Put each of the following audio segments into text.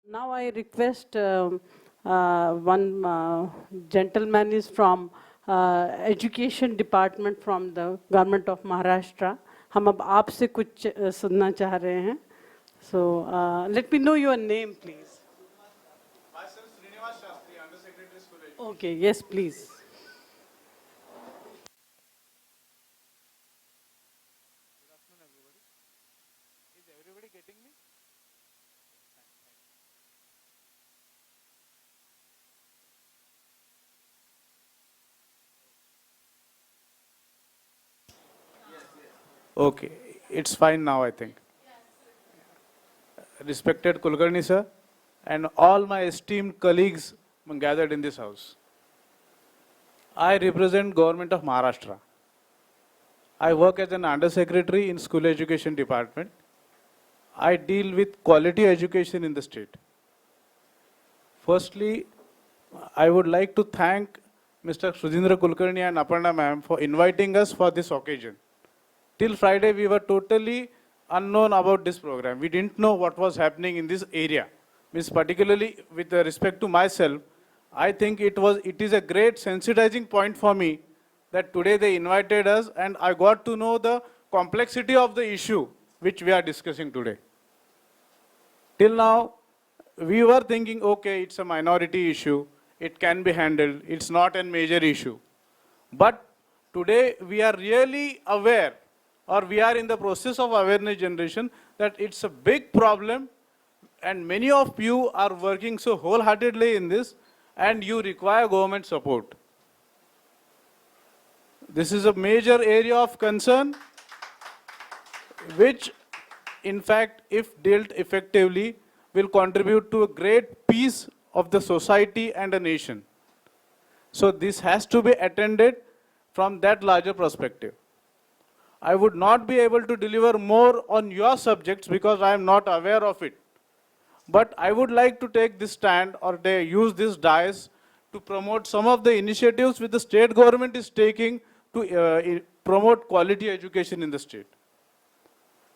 Now I request one gentleman is from Education Department from the Government of Maharashtra. हम अब आपसे कुछ सुनना चाह रहे हैं. So let me know your name, please. Myself, Srinivas Shastri, Under Secretary School Education. Okay, yes, please. Good afternoon, everybody. Is everybody getting me? Okay, it's fine now, I think. Respected Kulkarni sir, and all my esteemed colleagues gathered in this house. I represent Government of Maharashtra. I work as an Under Secretary in School Education Department. I deal with quality education in the state. Firstly, I would like to thank Mr. Sudhindra Kulkarni and Aparna ma'am for inviting us for this occasion. Till Friday, we were totally unknown about this program. We didn't know what was happening in this area. Means particularly with respect to myself, I think it is a great sensitizing point for me that today they invited us and I got to know the complexity of the issue which we are discussing today. Till now, we were thinking, okay, it's a minority issue, it can be handled, it's not a major issue. But today we are really aware, or we are in the process of awareness generation, that it's a big problem and many of you are working so wholeheartedly in this and you require government support. This is a major area of concern which in fact if dealt effectively will contribute to a great peace of the society and a nation. So this has to be attended from that larger perspective. I would not be able to deliver more on your subjects because I am not aware of it. But I would like to take this stand or they use this dais to promote some of the initiatives which the state government is taking to promote quality education in the state.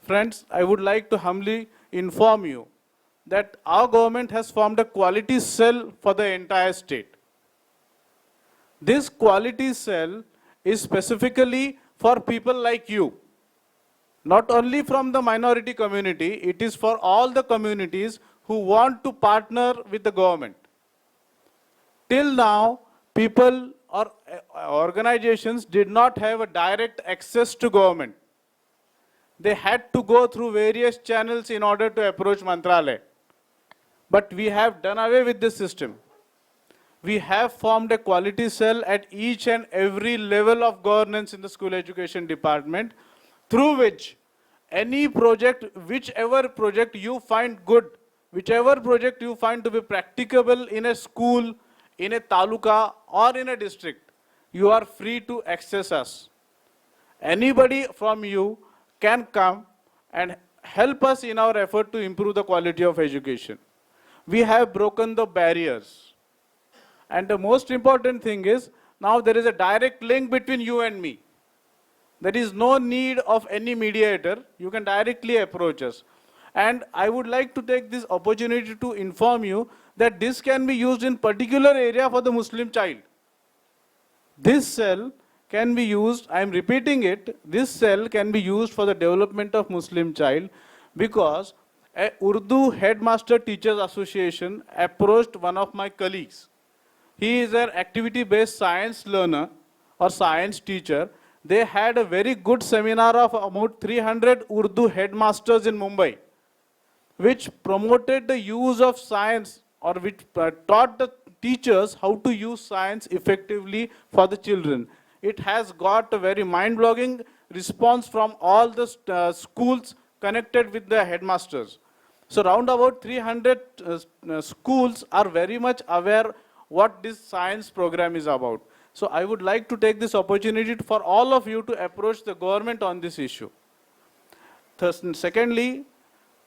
Friends, I would like to humbly inform you that our government has formed a quality cell for the entire state. This quality cell is specifically for people like you. Not only from the minority community, it is for all the communities who want to partner with the government. Till now, people or organizations did not have a direct access to government. They had to go through various channels in order to approach Mantralaya. But we have done away with this system. We have formed a quality cell at each and every level of governance in the school education department, through which any project, whichever project you find good, whichever project you find to be practicable in a school, in a taluka or in a district, you are free to access us. Anybody from you can come and help us in our effort to improve the quality of education. We have broken the barriers. And the most important thing is, now there is a direct link between you and me. There is no need of any mediator. You can directly approach us. And I would like to take this opportunity to inform you that this can be used in particular area for the Muslim child. This cell can be used, I am repeating it, this cell can be used for the development of Muslim child because a Urdu Headmaster Teachers Association approached one of my colleagues. He is an activity-based science learner or science teacher. They had a very good seminar of about 300 Urdu headmasters in Mumbai, which promoted the use of science or which taught the teachers how to use science effectively for the children. It has got a very mind-blowing response from all the schools connected with the headmasters. So round about 300 schools are very much aware what this science program is about. So I would like to take this opportunity for all of you to approach the government on this issue. Secondly,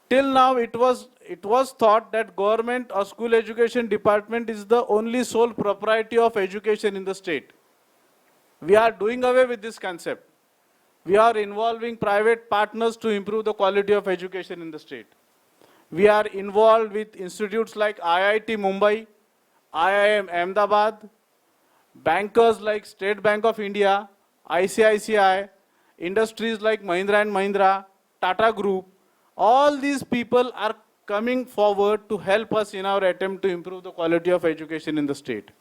till now it was thought that government or school education department is the only sole propriety of education in the state. We are doing away with this concept. We are involving private partners to improve the quality of education in the state. We are involved with institutes like IIT Mumbai, IIM Ahmedabad, bankers like State Bank of India, ICICI, industries like Mahindra and Mahindra, Tata Group. All these people are coming forward to help us in our attempt to improve the quality of education in the state.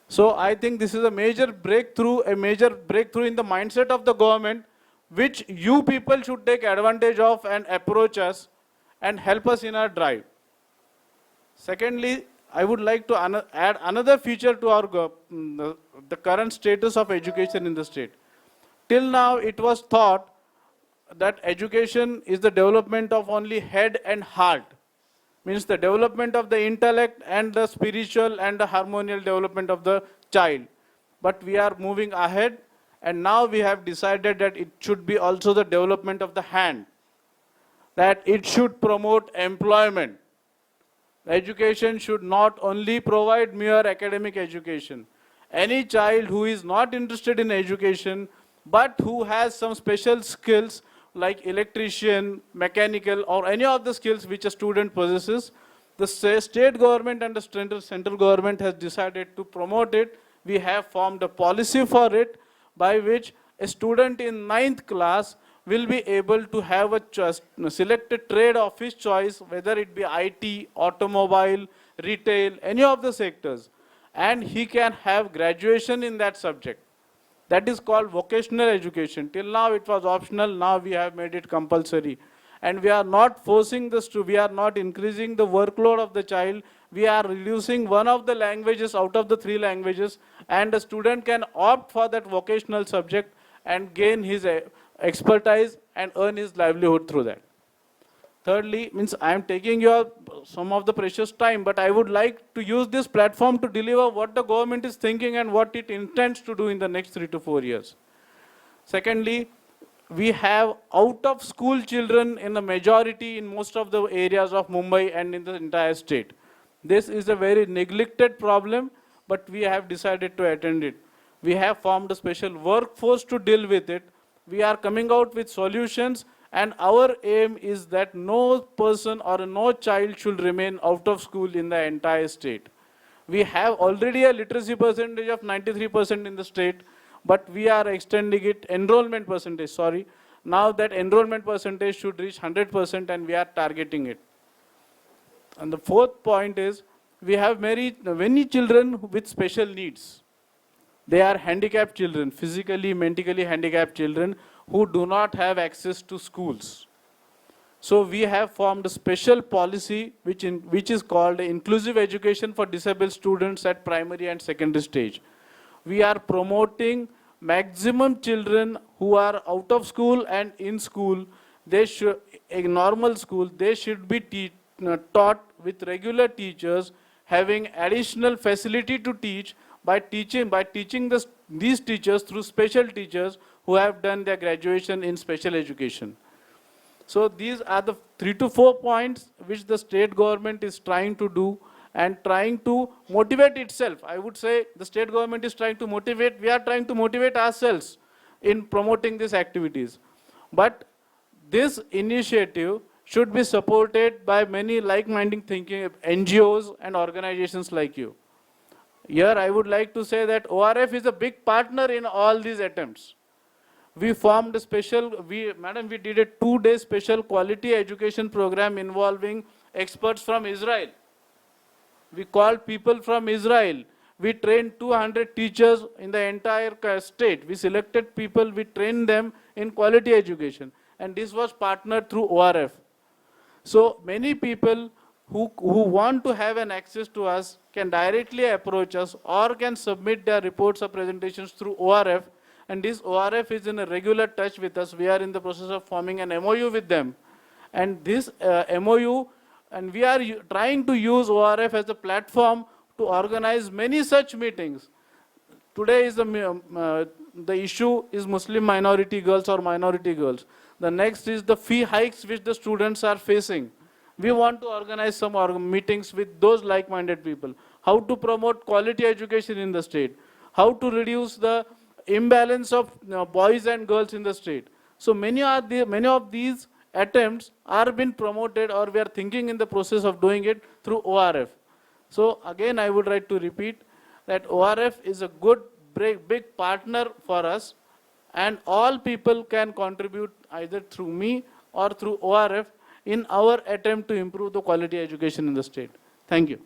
So I think this is a major breakthrough in the mindset of the government, which you people should take advantage of and approach us and help us in our drive. Secondly, I would like to add another feature to the current status of education in the state. Till now, it was thought that education is the development of only head and heart, means the development of the intellect and the spiritual and the harmonious development of the child. But we are moving ahead, and now we have decided that it should be also the development of the hand, that it should promote employment. Education should not only provide mere academic education. Any child who is not interested in education, but who has some special skills like electrician, mechanical, or any of the skills which a student possesses, the state government and the central government has decided to promote it. We have formed a policy for it, by which a student in 9th class will be able to have a selected trade of his choice, whether it be IT, automobile, retail, any of the sectors. And he can have graduation in that subject. That is called vocational education. Till now it was optional, now we have made it compulsory. And we are not forcing this we are not increasing the workload of the child. We are reducing one of the languages out of the 3 languages, and the student can opt for that vocational subject and gain his expertise and earn his livelihood through that. Thirdly, means I am taking your some of the precious time, but I would like to use this platform to deliver what the government is thinking and what it intends to do in the next 3 to 4 years. Secondly, we have out of school children in the majority in most of the areas of Mumbai and in the entire state. This is a very neglected problem, but we have decided to attend it. We have formed a special workforce to deal with it. We are coming out with solutions, and our aim is that no person or no child should remain out of school in the entire state. We have already a literacy percentage of 93% in the state, but we are extending it, enrollment percentage, sorry. Now that enrollment percentage should reach 100%, and we are targeting it. And the fourth point is, we have many children with special needs. They are handicapped children, physically, mentally handicapped children who do not have access to schools. So we have formed a special policy which is called Inclusive Education for Disabled Students at Primary and Secondary Stage. We are promoting maximum children who are out of school and in school. They should, a normal school, they should be taught with regular teachers, having additional facility to teach by teaching these teachers through special teachers who have done their graduation in special education. So these are the 3 to 4 points which the state government is trying to do and trying to motivate itself. I would say the state government is trying to motivate, we are trying to motivate ourselves in promoting these activities. But this initiative should be supported by many like-minded thinking NGOs and organizations like you. Here I would like to say that ORF is a big partner in all these attempts. We formed a we did a 2-day special quality education program involving experts from Israel. We called people from Israel. We trained 200 teachers in the entire state. We selected people, we trained them in quality education. And this was partnered through ORF. So many people who want to have an access to us can directly approach us or can submit their reports or presentations through ORF. And this ORF is in a regular touch with us. We are in the process of forming an MOU with them. And this MOU, and we are trying to use ORF as a platform to organize many such meetings. Today is the issue is Muslim minority girls or minority girls. The next is the fee hikes which the students are facing. We want to organize some meetings with those like-minded people. How to promote quality education in the state. How to reduce the imbalance of boys and girls in the state. So many of these attempts are being promoted, or we are thinking in the process of doing it through ORF. So again, I would like to repeat that ORF is a good, big partner for us, and all people can contribute either through me or through ORF in our attempt to improve the quality education in the state. Thank you.